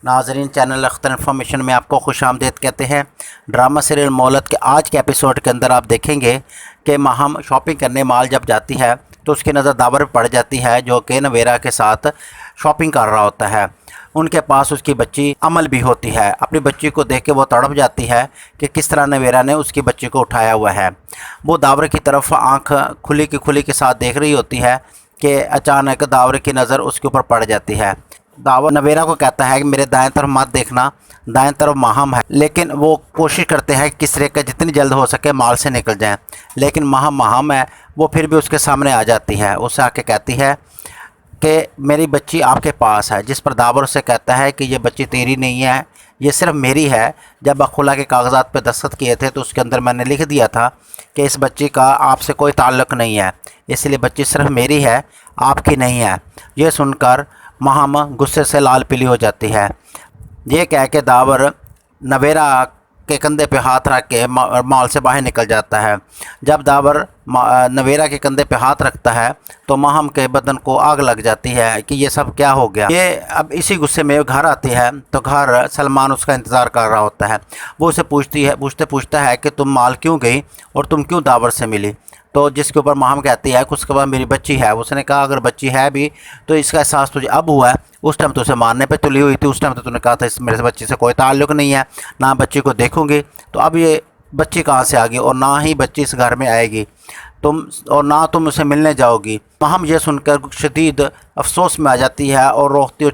ناظرین، channel Akhtar information میں آپ کو خوش آمدید کہتے ہیں۔ ڈرامہ سیریل مہلت کے آج کے ایپیسوڈ کے اندر آپ دیکھیں گے کہ ماہم شاپنگ کرنے مال جب جاتی ہے تو اس کی نظر داور پڑ جاتی ہے جو کہ نویرا کے ساتھ شاپنگ کر رہا ہوتا ہے۔ ان کے پاس اس کی بچی عمل بھی ہوتی ہے۔ اپنی بچی کو دیکھ کے وہ تڑپ جاتی ہے کہ کس طرح نویرا نے اس کی بچی کو اٹھایا ہوا ہے۔ وہ داور کی طرف آنکھ کھلی کے ساتھ دیکھ رہی ہوتی ہے کہ اچانک داور کی نظر اس کے اوپر پڑ جاتی ہے۔ داور نویرا کو کہتا ہے کہ میرے دائیں طرف مت دیکھنا، دائیں طرف ماہم ہے، لیکن وہ کوشش کرتے ہیں کہ کس طرح کا جتنی جلد ہو سکے مال سے نکل جائیں، لیکن ماہم ہے وہ پھر بھی اس کے سامنے آ جاتی ہے۔ اسے آ کے کہتی ہے کہ میری بچی آپ کے پاس ہے، جس پر داور سے کہتا ہے کہ یہ بچی تیری نہیں ہے، یہ صرف میری ہے۔ جب خلا کے کاغذات پہ دستخط کیے تھے تو اس کے اندر میں نے لکھ دیا تھا کہ اس بچی کا آپ سے کوئی تعلق نہیں ہے، اس لیے بچی صرف میری ہے، آپ کی نہیں ہے۔ یہ سن کر ماہم غصے سے لال پیلی ہو جاتی ہے۔ یہ کہہ کے داور نویرا کے کندھے پہ ہاتھ رکھ کے مال سے باہر نکل جاتا ہے۔ جب داور نویرا کے کندھے پہ ہاتھ رکھتا ہے تو ماہم کے بدن کو آگ لگ جاتی ہے کہ یہ سب کیا ہو گیا۔ یہ اب اسی غصے میں گھر آتی ہے تو گھر سلمان اس کا انتظار کر رہا ہوتا ہے۔ وہ اسے پوچھتا ہے کہ تم مال کیوں گئی اور تم کیوں داور سے ملی؟ تو جس کے اوپر ماہم کہتی ہے کہ اس کے بعد میری بچی ہے۔ اس نے کہا اگر بچی ہے بھی تو اس کا احساس تجھے اب ہوا ہے، اس ٹائم تو اسے مارنے پہ تلی ہوئی تھی، اس ٹائم تو نے کہا تھا اس میرے بچی سے کوئی تعلق نہیں ہے، نہ بچی کو دیکھوں گی، تو اب یہ بچی کہاں سے آ گئی اور نہ ہی بچی اس گھر میں آئے گی اور نہ تم اسے ملنے جاؤ گی۔ ماہم یہ سن کر شدید افسوس میں آ جاتی ہے اور روتی اور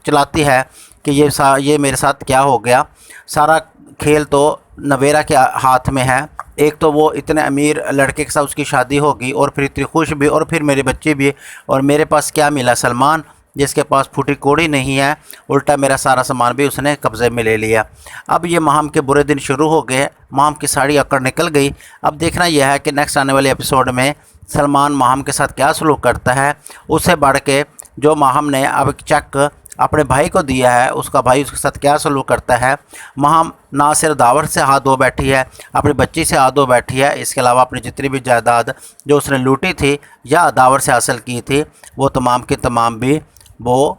چلاتی ہے کہ یہ میرے ساتھ کیا ہو گیا۔ سارا کھیل تو نویرا کے ہاتھ میں ہے، ایک تو وہ اتنے امیر لڑکے کے ساتھ اس کی شادی ہوگی اور پھر اتنی خوش بھی، اور پھر میری بچی بھی، اور میرے پاس کیا ملا؟ سلمان، جس کے پاس پھوٹی کوڑی نہیں ہے، الٹا میرا سارا سامان بھی اس نے قبضے میں لے لیا۔ اب یہ ماہم کے برے دن شروع ہو گئے، ماہم کی ساڑی اکڑ نکل گئی۔ اب دیکھنا یہ ہے کہ نیکسٹ آنے والے ایپیسوڈ میں سلمان ماہم کے ساتھ کیا سلوک کرتا ہے۔ اس سے بڑھ کے جو ماہم نے اب چیک اپنے بھائی کو دیا ہے، اس کا بھائی اس کے ساتھ کیا سلوک کرتا ہے۔ ماہم نہ صرف داور سے ہاتھ دھو بیٹھی ہے، اپنی بچی سے ہاتھ دھو بیٹھی ہے، اس کے علاوہ اپنی جتنی بھی جائیداد جو اس نے لوٹی تھی یا داور سے حاصل کی تھی وہ تمام کی تمام بھی وہ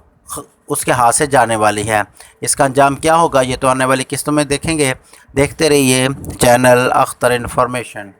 اس کے ہاتھ سے جانے والی ہے۔ اس کا انجام کیا ہوگا یہ تو آنے والی قسطوں میں دیکھیں گے۔ دیکھتے رہیے چینل اختر انفارمیشن۔